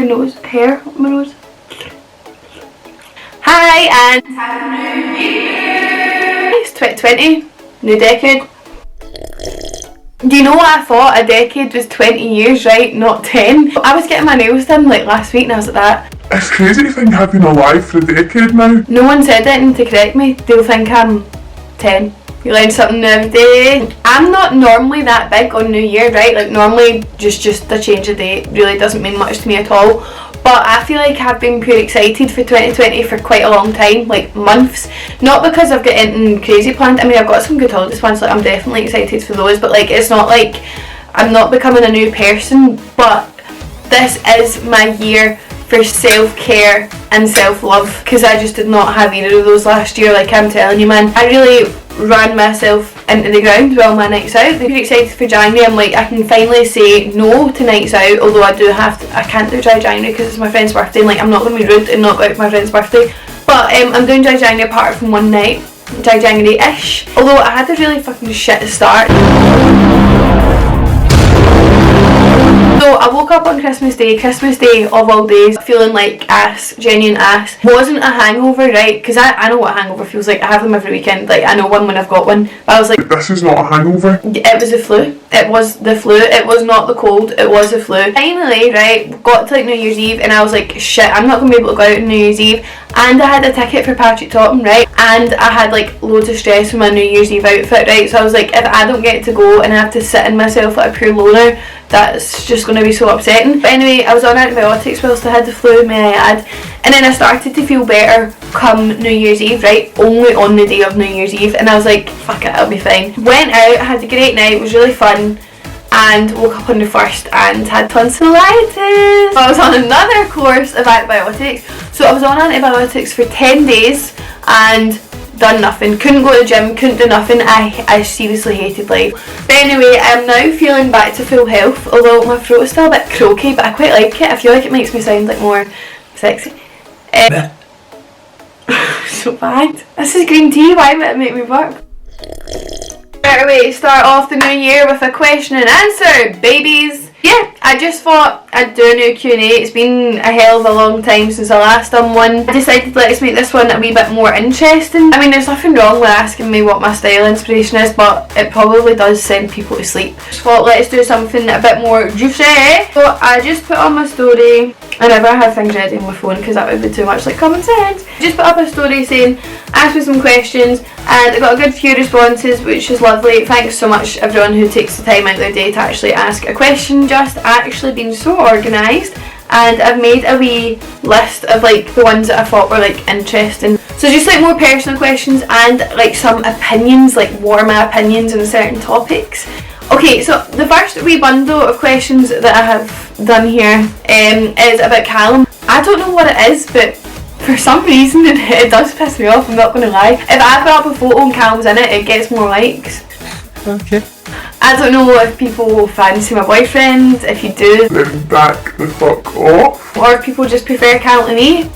fucking nose, hair on my nose. Hi and Happy New Year! It's 2020, new decade. Do you know what I thought? A decade was 20 years, right? Not 10. I was getting my nails done like last week and I was like that. It's crazy to think I've been alive for a decade now. No one said anything to correct me. They'll think I'm 10. You learn something every day. I'm not normally that big on New Year, right? Like normally just a change of date really doesn't mean much to me at all. But I feel like I've been pure excited for 2020 for quite a long time, like months. Not because I've got anything crazy planned. I mean, I've got some good holidays plans, like I'm definitely excited for those. But like, it's not like I'm not becoming a new person. But this is my year for self-care and self-love, because I just did not have either of those last year. Like I'm telling you, man, I really ran myself into the ground with all my nights out. I'm pretty excited for January. I'm like, I can finally say no to nights out, although I can't do dry January because it's my friend's birthday, and like I'm not going to be rude and not go out for my friend's birthday. But I'm doing dry January apart from one night, dry January-ish, although I had a really fucking shit start. So I woke up on Christmas Day of all days, feeling like ass, genuine ass. Wasn't a hangover, right? Because I know what a hangover feels like. I have them every weekend. Like I know one when I've got one. But I was like, this is not a hangover. It was the flu. It was the flu. It was not the cold. It was the flu. Finally, right, got to like New Year's Eve and I was like, shit, I'm not going to be able to go out on New Year's Eve. And I had a ticket for Patrick Topham, right? And I had like loads of stress with my New Year's Eve outfit, right? So I was like, if I don't get to go and I have to sit in myself like a pure loner, that's just going to be so upsetting. But anyway, I was on antibiotics whilst I had the flu, may I add. And then I started to feel better come New Year's Eve, right? Only on the day of New Year's Eve. And I was like, fuck it, I'll be fine. Went out, had a great night, it was really fun. And woke up on the 1st and had tonsillitis. So I was on another course of antibiotics. So I was on antibiotics for 10 days and done nothing. Couldn't go to the gym, couldn't do nothing. I seriously hated life. But anyway, I'm now feeling back to full health, although my throat is still a bit croaky, but I quite like it. I feel like it makes me sound like more sexy. So bad. This is green tea, why would it make me burp? Right away, start off the new year with a question and answer, babies. Yeah, I just thought I'd do a new Q&A. It's been a hell of a long time since I last done one. I decided let's make this one a wee bit more interesting. I mean, there's nothing wrong with asking me what my style inspiration is, but it probably does send people to sleep. Just thought let's do something a bit more juicy. So I just put on my story. I never have things ready on my phone because that would be too much like common sense. Just put up a story saying, ask me some questions, and I got a good few responses, which is lovely. Thanks so much everyone who takes the time out of their day to actually ask a question. Just actually been so organised, and I've made a wee list of like the ones that I thought were like interesting. So just like more personal questions and like some opinions, like what are my opinions on certain topics. Okay, so the first wee bundle of questions that I have done here is about Callum. I don't know what it is, but for some reason it does piss me off, I'm not going to lie. If I put up a photo and Callum's in it, it gets more likes. Okay. I don't know if people fancy my boyfriend. If you do, then back the fuck off. or if people just prefer Callum to me.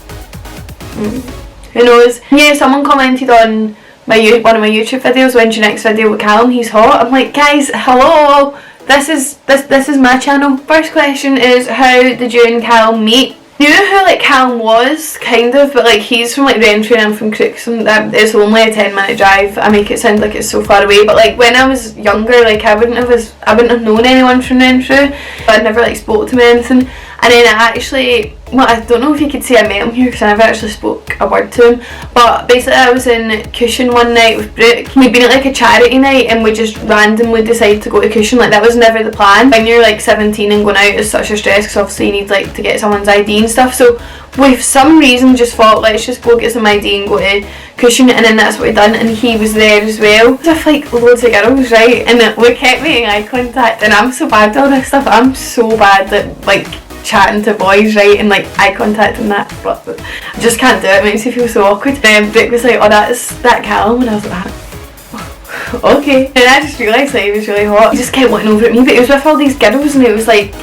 Who knows? Yeah, someone commented on one of my YouTube videos, when's your next video with Callum, he's hot. I'm like, guys, hello, this is my channel. First question is, how did you and Callum meet? Knew who like Callum was, kind of, but like he's from like Renfrew and I'm from Crookston. It's only a 10-minute drive. I make it sound like it's so far away, but like when I was younger, like I wouldn't have known anyone from Renfrew. I'd never like spoke to him or anything. And then I actually, well, I don't know if you could say I met him here because I never actually spoke a word to him, but basically I was in Cushion one night with Brooke. We'd been at like a charity night and we just randomly decided to go to Cushion. Like that was never the plan. When you're like 17 and going out is such a stress because obviously you need like to get someone's ID and stuff, so we for some reason just thought let's just go get some ID and go to Cushion, and then that's what we done, and he was there as well with like loads of girls, right, and we kept making eye contact, and I'm so bad at all this stuff. I'm so bad at like chatting to boys, right, and like eye contact and that, but I just can't do it. It makes me feel so awkward. Brooke was like, oh, that's that Callum, and I was like, okay. And I just realised that he was really hot. He just kept looking over at me, but he was with all these girls and it was like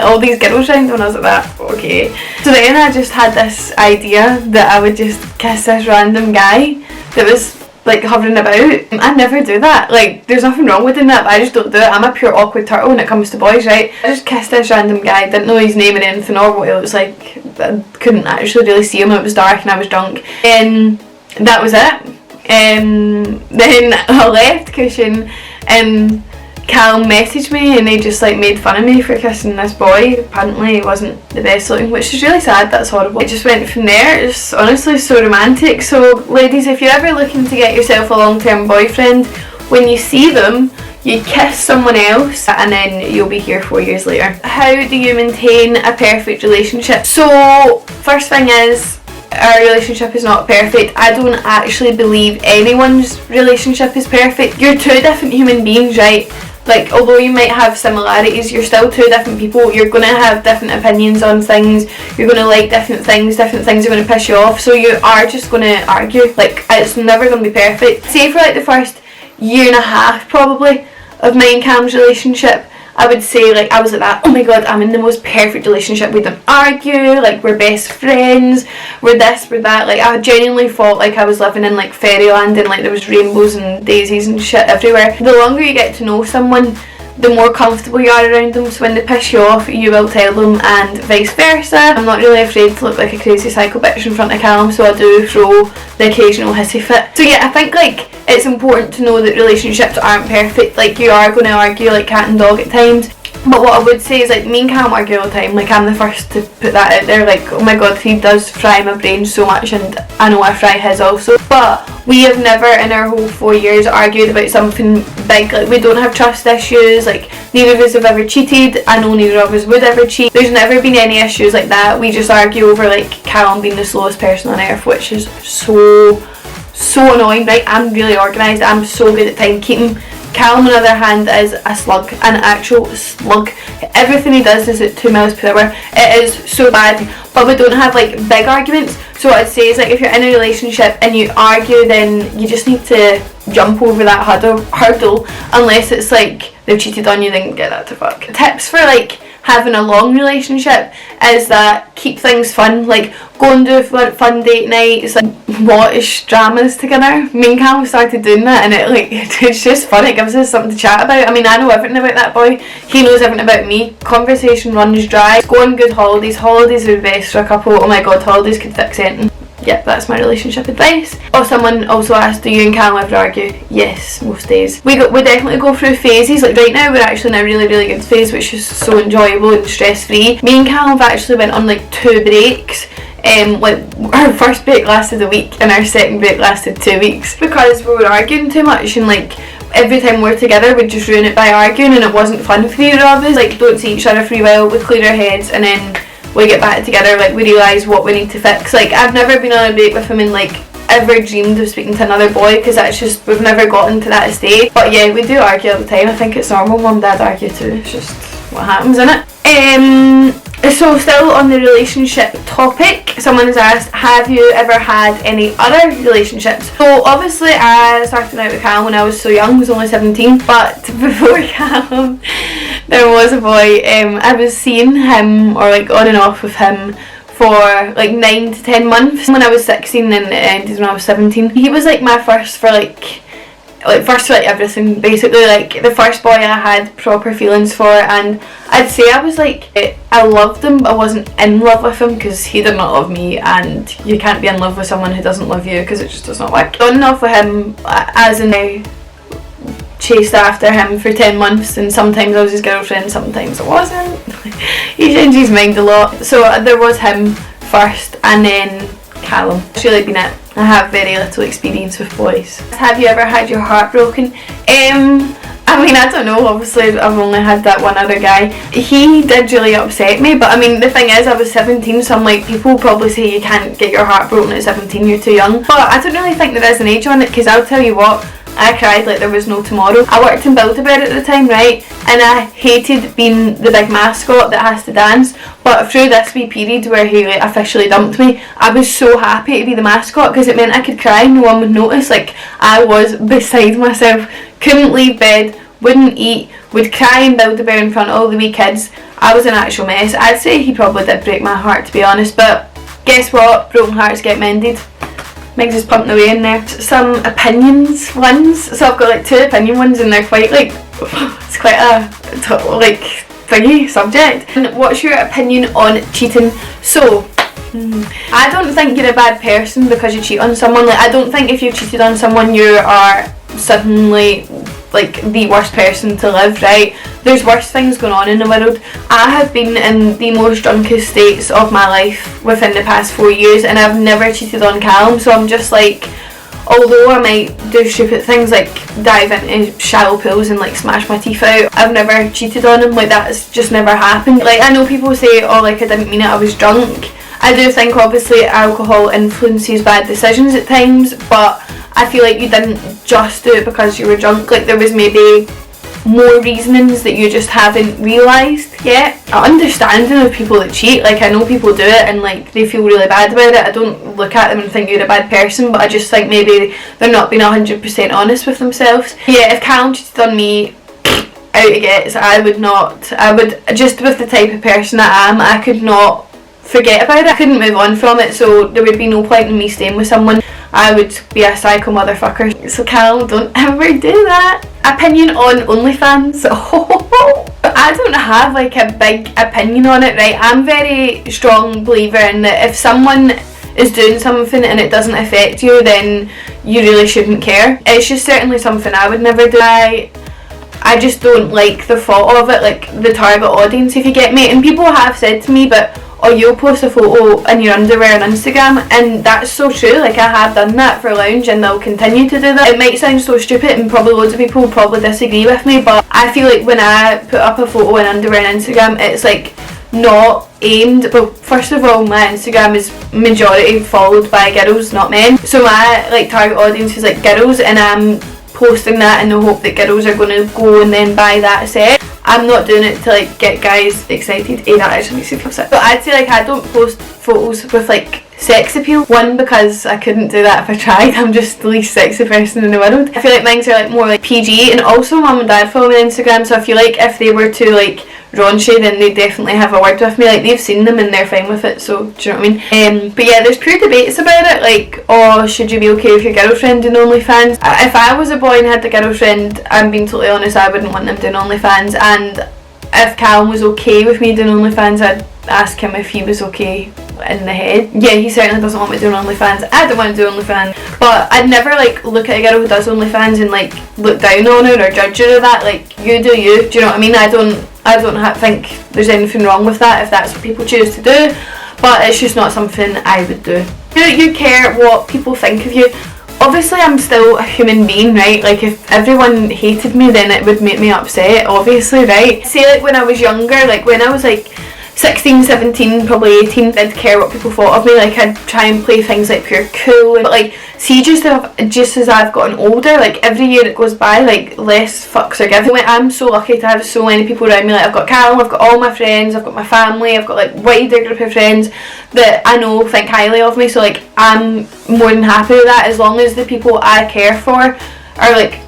all these girls around, and I was like, that okay. So then I just had this idea that I would just kiss this random guy that was like hovering about. I never do that. Like, there's nothing wrong with doing that, but I just don't do it. I'm a pure awkward turtle when it comes to boys, right? I just kissed this random guy, didn't know his name or anything or what he looks like. I couldn't actually really see him, it was dark and I was drunk. And that was it. Then I left Cushion and Callum messaged me and they just like made fun of me for kissing this boy. Apparently he wasn't the best looking, which is really sad. That's horrible. It just went from there. It's honestly so romantic. So ladies, if you're ever looking to get yourself a long-term boyfriend, when you see them, you kiss someone else and then you'll be here 4 years later. How do you maintain a perfect relationship? So first thing is, our relationship is not perfect. I don't actually believe anyone's relationship is perfect. You're two different human beings, right? Like, although you might have similarities, you're still two different people. You're going to have different opinions on things. You're going to like different things are going to piss you off. So you are just going to argue. Like, it's never going to be perfect. Say for like the first year and a half probably of mine and Cam's relationship, I would say like I was like that, oh my god, I'm in the most perfect relationship, we don't argue, like we're best friends, we're this, we're that. Like I genuinely thought like I was living in like fairyland and like there was rainbows and daisies and shit everywhere. The longer you get to know someone, the more comfortable you are around them, so when they piss you off you will tell them and vice versa. I'm not really afraid to look like a crazy psycho bitch in front of Callum, so I do throw the occasional hissy fit. So yeah, I think like it's important to know that relationships aren't perfect. Like you are going to argue like cat and dog at times, but what I would say is like me and Cam argue all the time. Like I'm the first to put that out there, like oh my god, he does fry my brain so much and I know I fry his also. But we have never in our whole 4 years argued about something big. Like we don't have trust issues, like neither of us have ever cheated. I know neither of us would ever cheat. There's never been any issues like that. We just argue over like Callum being the slowest person on earth, which is so annoying, right? I'm really organised, I'm so good at timekeeping. Callum on the other hand is a slug, an actual slug. Everything he does is at 2 miles per hour. It is so bad, but we don't have like big arguments. So what I'd say is like if you're in a relationship and you argue, then you just need to jump over that hurdle unless it's like they've cheated on you, then get that to fuck. Tips for like having a long relationship is that keep things fun, like go and do fun date nights, like watch dramas together. Me and Cam started doing that and it like it's just fun, it gives us something to chat about. I mean, I know everything about that boy, he knows everything about me, conversation runs dry. Go on good holidays are the best for a couple. Oh my god, holidays could fix anything. Yep, that's my relationship advice. Oh, someone also asked, do you and Cam ever argue? Yes, most days. We definitely go through phases. Like right now we're actually in a really good phase, which is so enjoyable and stress free. Me and Cam have actually went on like 2 breaks. Like our first break lasted a week and our second break lasted 2 weeks because we were arguing too much, and like every time we're together we'd just ruin it by arguing and it wasn't fun for either of us. Like don't see each other for a while, we clear our heads and then we get back together, like we realise what we need to fix. Like I've never been on a date with him and like ever dreamed of speaking to another boy because that's just, we've never gotten to that stage. But yeah, we do argue all the time. I think it's normal. Mum and Dad argue too, it's just what happens, isn't it? So still on the relationship topic, someone has asked, have you ever had any other relationships? So obviously I started out with Callum when I was so young, I was only 17, but before Callum there was a boy. I was seeing him or like on and off with him for like 9 to 10 months when I was 16 and it ended when I was 17. He was like my first for like everything, basically. Like the first boy I had proper feelings for, and I'd say I was like, I loved him but I wasn't in love with him because he did not love me, and you can't be in love with someone who doesn't love you because it just does not work. On and off with him, as in I chased after him for 10 months and sometimes I was his girlfriend, sometimes I wasn't. He changed his mind a lot. So there was him first and then Callum. It's really been it. I have very little experience with boys. Have you ever had your heart broken? I mean, I don't know, obviously I've only had that one other guy. He did really upset me, but I mean the thing is I was 17, so I'm like, people probably say you can't get your heart broken at 17, you're too young. But I don't really think there is an age on it, because I'll tell you what, I cried like there was no tomorrow. I worked in Build-A-Bear at the time, right, and I hated being the big mascot that has to dance, but through this wee period where he like officially dumped me, I was so happy to be the mascot because it meant I could cry and no one would notice. Like I was beside myself, couldn't leave bed, wouldn't eat, would cry in Build-A-Bear in front of all the wee kids. I was an actual mess. I'd say he probably did break my heart, to be honest, but guess what, broken hearts get mended. Megs is pumping away in there. Some opinions ones. So I've got like 2 opinion ones and they're quite like, it's quite a like thingy subject. And what's your opinion on cheating? So I don't think you're a bad person because you cheat on someone. Like, I don't think if you've cheated on someone you are suddenly like the worst person to live, right? There's worse things going on in the world. I have been in the most drunkest states of my life within the past 4 years and I've never cheated on Callum, so I'm just like, although I might do stupid things like dive into shallow pools and like smash my teeth out, I've never cheated on him. Like, that's just never happened. Like, I know people say, oh, like I didn't mean it, I was drunk. I do think obviously alcohol influences bad decisions at times, but I feel like you didn't just do it because you were drunk. Like, there was maybe more reasonings that you just haven't realised yet. I'm understanding of people that cheat. Like, I know people do it and like they feel really bad about it. I don't look at them and think you're a bad person, but I just think maybe they're not being 100% honest with themselves. Yeah, if Callum cheated on me, out it gets. I would, just with the type of person I am, I could not forget about it. I couldn't move on from it, so there would be no point in me staying with someone. I would be a psycho motherfucker. So Cal, don't ever do that. Opinion on OnlyFans. I don't have like a big opinion on it, right? I'm very strong believer in that if someone is doing something and it doesn't affect you, then you really shouldn't care. It's just certainly something I would never do. I just don't like the thought of it, like the target audience, if you get me. And people have said to me, but oh, you'll post a photo in your underwear on Instagram, and that's so true. Like, I have done that for Lounge and they'll continue to do that. It might sound so stupid and probably loads of people will probably disagree with me, but I feel like when I put up a photo in underwear on Instagram, it's like not aimed, well, first of all, my Instagram is majority followed by girls, not men, so my like target audience is like girls, and I'm posting that in the hope that girls are going to go and then buy that set. I'm not doing it to like get guys excited. That actually makes me feel sick. But I'd say like I don't post photos with like sex appeal. One, because I couldn't do that if I tried. I'm just the least sexy person in the world. I feel like mine are like more like PG, and also mum and dad follow me on Instagram, so I feel like if they were to like raunchy, then they definitely have a word with me. Like, they've seen them and they're fine with it, so do you know what I mean? But yeah, there's pure debates about it, like, oh, should you be okay with your girlfriend doing OnlyFans? If I was a boy and had a girlfriend, I'm being totally honest, I wouldn't want them doing OnlyFans. And if Callum was okay with me doing OnlyFans, I'd ask him if he was okay in the head. Yeah, he certainly doesn't want me doing OnlyFans. I don't want to do OnlyFans, but I'd never like look at a girl who does OnlyFans and like look down on her or judge her or that. Like, you do you, do you know what I mean? I don't think there's anything wrong with that if that's what people choose to do, but it's just not something I would do. Do you care what people think of you? Obviously I'm still a human being, right? Like, if everyone hated me, then it would make me upset, obviously, right? Say like when I was younger, like when I was like 16, 17, probably 18, I'd care what people thought of me. Like, I'd try and play things like pure cool, but like, see, just as I've gotten older, like every year that goes by, like less fucks are given. I'm so lucky to have so many people around me. Like, I've got Callum, I've got all my friends, I've got my family, I've got like wider group of friends that I know think highly of me, so like I'm more than happy with that. As long as the people I care for are like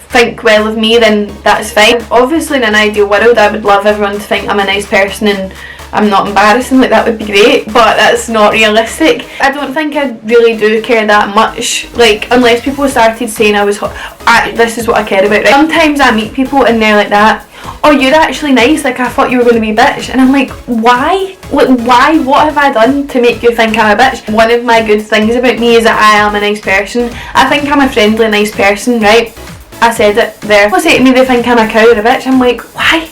think well of me, then that's fine. Obviously in an ideal world I would love everyone to think I'm a nice person and I'm not embarrassing, like that would be great, but that's not realistic. I don't think I really do care that much, like unless people started saying I was hot. This is what I care about, right? Sometimes I meet people and they're like that, oh, you're actually nice, like I thought you were going to be a bitch, and I'm like, why? Like, why? What have I done to make you think I'm a bitch? One of my good things about me is that I am a nice person. I think I'm a friendly, nice person, right? I said it there. People say to me they think I'm a cow or a bitch. I'm like, why?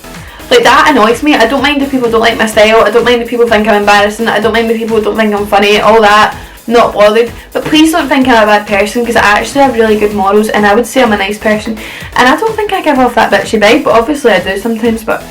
Like, that annoys me. I don't mind if people don't like my style. I don't mind if people think I'm embarrassing. I don't mind if people don't think I'm funny. All that. Not bothered. But please don't think I'm a bad person, because I actually have really good morals and I would say I'm a nice person. And I don't think I give off that bitchy vibe, but obviously I do sometimes. But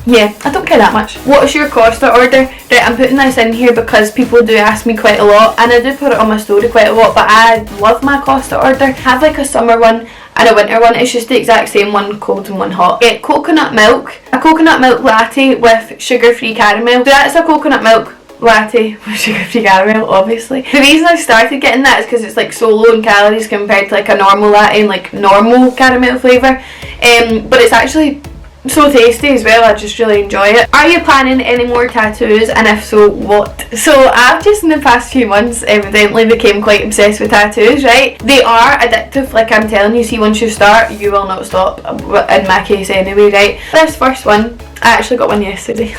yeah, I don't care that much. What's your Costa order? Right, I'm putting this in here because people do ask me quite a lot, and I do put it on my story quite a lot, but I love my Costa order. I have like a summer one and a winter one. It's just the exact same, one cold and one hot. Get coconut milk, a coconut milk latte with sugar-free caramel. So that's a coconut milk latte with sugar-free caramel, obviously. The reason I started getting that is because it's like so low in calories compared to like a normal latte and like normal caramel flavour. But it's actually so tasty as well. I just really enjoy it. Are you planning any more tattoos, and if so, what? So I've just in the past few months evidently became quite obsessed with tattoos, right? They are addictive, like I'm telling you. See, once you start, you will not stop, in my case anyway, right? This first one, I actually got one yesterday.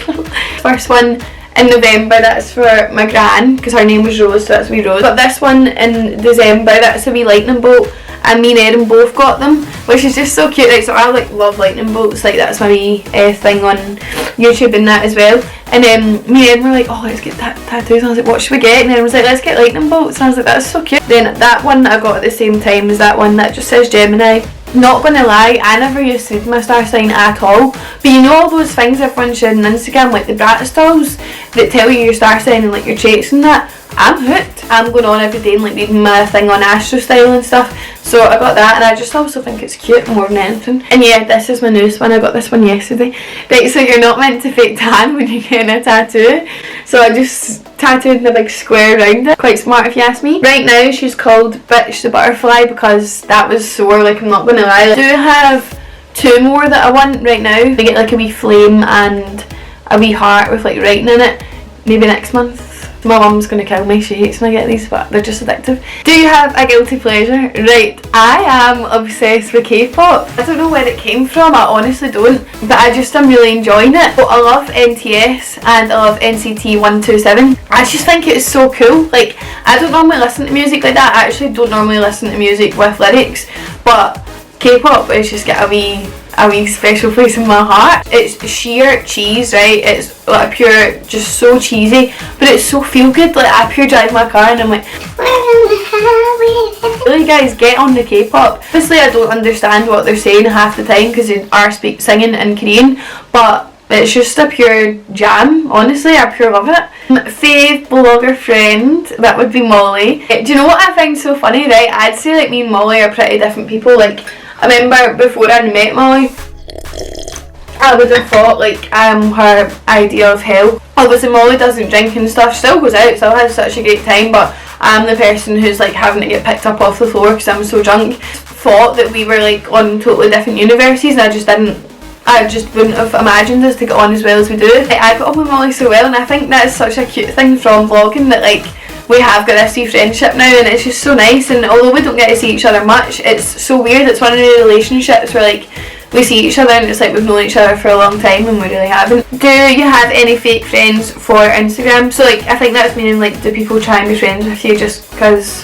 First one in November, that's for my gran, because her name was Rose, so that's wee Rose. But this one in December, that's a wee lightning bolt, and me and Erin both got them, which is just so cute. Like, so I like love lightning bolts, like that's my wee thing on YouTube and that as well. And then me and Erin were like, oh, let's get tattoos. And I was like, what should we get? And Erin was like, let's get lightning bolts. And I was like, that's so cute. Then that one that I got at the same time is that one that just says Gemini. Not gonna lie, I never used to read my star sign at all. But you know all those things everyone shared on Instagram, like the brat stalls that tell you your star sign and like your traits and that? I'm hooked. I'm going on every day and like reading my thing on Astro Style and stuff. So I got that, and I just also think it's cute more than anything. And yeah, this is my newest one. I got this one yesterday. Right, so you're not meant to fake tan when you're getting a tattoo. So I just tattooed in a big square around it. Quite smart if you ask me. Right now she's called Bitch the Butterfly because that was sore, like I'm not going to lie. I do have 2 more that I want right now. They get like a wee flame and a wee heart with like writing in it. Maybe next month. My mum's going to kill me, she hates when I get these, but they're just addictive. Do you have a guilty pleasure? Right, I am obsessed with K-pop. I don't know where it came from, I honestly don't, but I just am really enjoying it. So I love NTS and I love NCT 127. I just think it's so cool. Like, I don't normally listen to music like that. I actually don't normally listen to music with lyrics, but K-pop is just got a wee special place in my heart. It's sheer cheese, right? It's like pure, just so cheesy, but it's so feel good. Like I pure drive my car and I'm like, really guys, get on the K-pop. Obviously I don't understand what they're saying half the time because they are singing in Korean, but it's just a pure jam. Honestly, I pure love it. Fave blogger friend, that would be Molly. Do you know what I find so funny, right? I'd say like me and Molly are pretty different people. Like, I remember before I met Molly, I would have thought like I'm her idea of hell. Obviously Molly doesn't drink and stuff, still goes out, still has such a great time, but I'm the person who's like having to get picked up off the floor because I'm so drunk. Thought that we were like on totally different universes, and I just wouldn't have imagined us to get on as well as we do. Like, I got on with Molly so well, and I think that's such a cute thing from vlogging, that like we have got this wee friendship now, and it's just so nice. And although we don't get to see each other much, it's so weird. It's one of the relationships where like we see each other and it's like we've known each other for a long time and we really haven't. Do you have any fake friends for Instagram? So like I think that's meaning like, do people try and be friends with you just because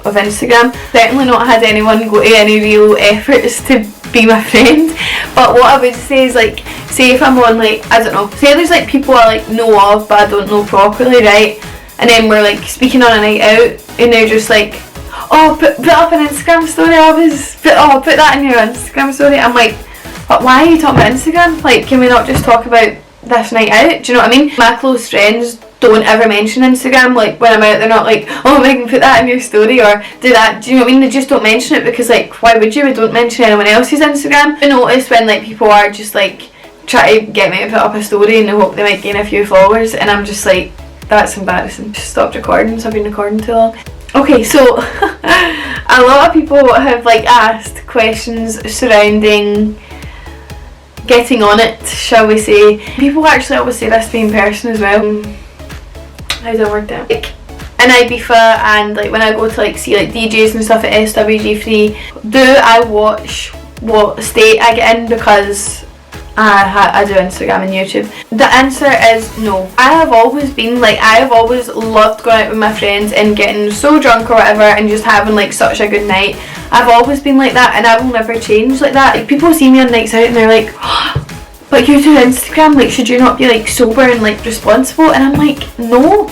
of Instagram? Certainly not had anyone go to any real efforts to be my friend. But what I would say is like, say if I'm on like, I don't know, say there's like people I like know of but I don't know properly, right? And then we're like speaking on a night out and they're just like, oh, put up an Instagram story, put that in your Instagram story. I'm like, but why are you talking about Instagram? Like, can we not just talk about this night out? Do you know what I mean? My close friends don't ever mention Instagram. Like when I'm out, they're not like, oh Megan, put that in your story or do that. Do you know what I mean? They just don't mention it because like, why would you? We don't mention anyone else's Instagram. I notice when like people are just like try to get me to put up a story and they hope they might gain a few followers, and I'm just like, that's embarrassing. Just stopped recording, so I've been recording too long. Okay, so a lot of people have like asked questions surrounding getting on it, shall we say. People actually always say this to me in person as well. How does it work out? Like in Ibiza and like when I go to like see like DJs and stuff at SWG3, do I watch what state I get in because I do Instagram and YouTube? The answer is no. I have always been like, I have always loved going out with my friends and getting so drunk or whatever and just having like such a good night. I've always been like that and I will never change like that. Like people see me on nights out and they're like, oh, but you do Instagram, like should you not be like sober and like responsible? And I'm like, no,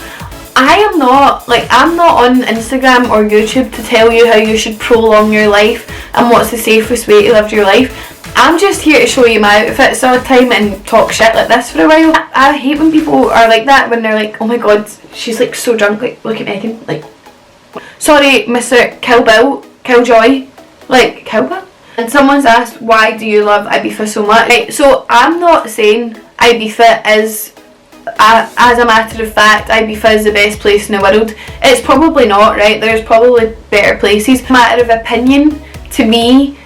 I am not. Like I'm not on Instagram or YouTube to tell you how you should prolong your life and what's the safest way to live your life. I'm just here to show you my outfits all the time and talk shit like this for a while. I hate when people are like that, when they're like, oh my god, she's like so drunk, like look at Megan, like sorry Mr. Killjoy, like Killbill. And someone's asked, why do you love Ibiza so much? Right, so I'm not saying Ibiza is, as a matter of fact, Ibiza is the best place in the world. It's probably not, right? There's probably better places. Matter of opinion, to me,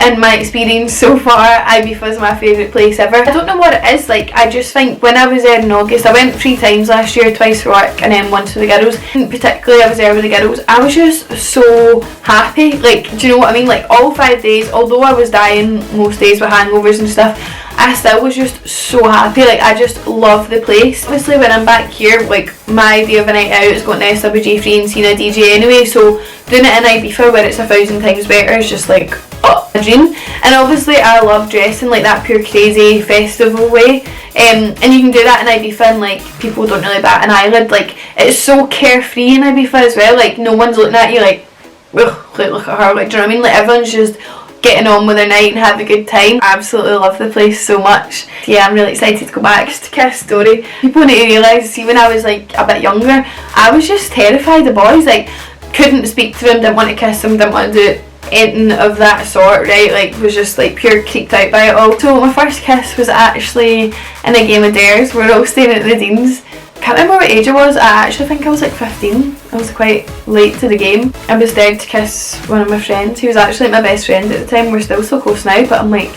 in my experience so far, Ibiza is my favourite place ever. I don't know what it is, like I just think when I was there in August, I went 3 times last year, twice for work and then once for the girls. And particularly I was there with the girls, I was just so happy. Like, do you know what I mean? Like all 5 days, although I was dying most days with hangovers and stuff, I still was just so happy. Like I just love the place. Obviously when I'm back here, like my idea of a night out is going to SWG free and seeing a DJ anyway, so doing it in Ibiza where it's 1,000 times better is just like, oh, a dream. And obviously I love dressing like that pure crazy festival way, and you can do that in Ibiza and like people don't really bat an eyelid. Like it's so carefree in Ibiza as well, like no one's looking at you like, ugh, like look at her, like do you know what I mean? Like everyone's just getting on with their night and have a good time. I absolutely love the place so much. Yeah, I'm really excited to go back. Just to kiss story, people need to realise, see when I was like a bit younger, I was just terrified of boys. Like couldn't speak to them, didn't want to kiss them, didn't want to do anything of that sort, right? Like was just like pure creeped out by it all. So my first kiss was actually in a game of dares. We're all staying at the Dean's. Can't remember what age I was. I actually think I was like 15. I was quite late to the game. I was there to kiss one of my friends. He was actually like my best friend at the time. We're still so close now, but I'm like,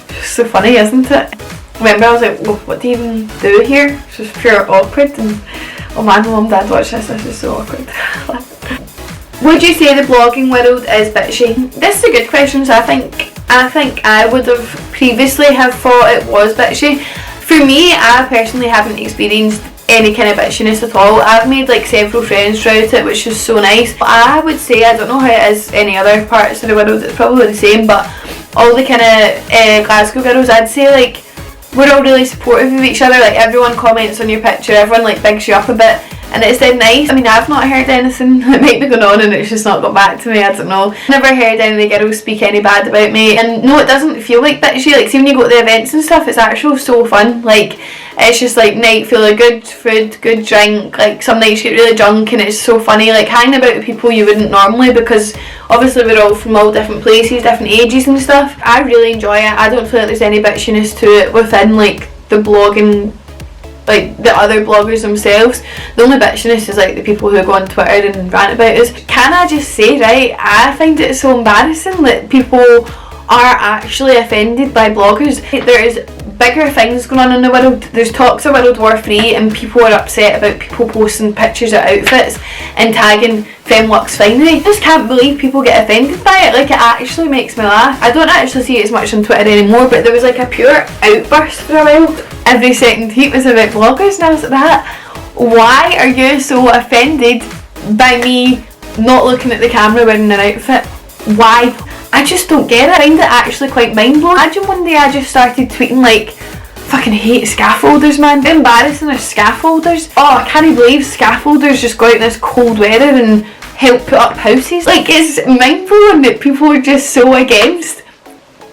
it's so funny, isn't it? Remember I was like, well, what do you even do here? It's just pure awkward. And oh man, my mum and dad watch this is so awkward. Would you say the blogging world is bitchy? This is a good question. So I think I would have previously have thought it was bitchy. For me, I personally haven't experienced any kind of bitchiness at all. I've made like several friends throughout it, which is so nice. But I would say, I don't know how it is any other parts of the world, it's probably the same, but all the kind of Glasgow girls, I'd say like we're all really supportive of each other. Like everyone comments on your picture, everyone like bigs you up a bit, and it's dead nice. I mean, I've not heard anything that might be going on and it's just not got back to me, I don't know. Never heard any of the girls speak any bad about me, and no, it doesn't feel like bitchy. Like see when you go to the events and stuff, it's actually so fun. Like it's just like night full of good food, good drink. Like some nights you get really drunk and it's so funny, like hanging about with people you wouldn't normally, because obviously we're all from all different places, different ages and stuff. I really enjoy it. I don't feel like there's any bitchiness to it within like the blogging, like the other bloggers themselves. The only bitchiness is like the people who go on Twitter and rant about us. Can I just say, right, I find it so embarrassing that people are actually offended by bloggers. There is bigger things going on in the world. There's talks of World War III and people are upset about people posting pictures of outfits and tagging Femlux Finery. I just can't believe people get offended by it. Like it actually makes me laugh. I don't actually see it as much on Twitter anymore, but there was like a pure outburst for a while. Every second tweet was about bloggers and I was like, that, why are you so offended by me not looking at the camera wearing an outfit? Why? I just don't get it. I find it actually quite mind-blowing. Imagine one day I just started tweeting like, fucking hate scaffolders, man. How embarrassing are scaffolders? Oh, I can't believe scaffolders just go out in this cold weather and help put up houses. Like, it's mind-blowing that people are just so against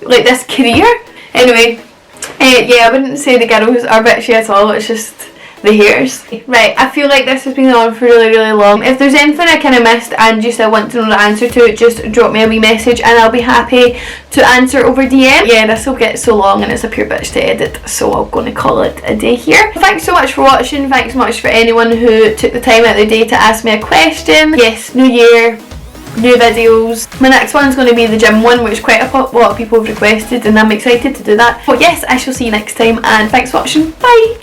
like this career. Anyway, yeah, I wouldn't say the girls are bitchy at all. It's just the haters. Right, I feel like this has been on for really long. If there's anything I kind of missed and you still want to know the answer to it, just drop me a wee message and I'll be happy to answer over DM. Yeah, this will get so long and it's a pure bitch to edit, so I'm going to call it a day here. Thanks so much for watching. Thanks so much for anyone who took the time out of their day to ask me a question. Yes, new year, new videos. My next one's going to be the gym one, which quite a lot of people have requested, and I'm excited to do that. But yes, I shall see you next time, and thanks for watching. Bye.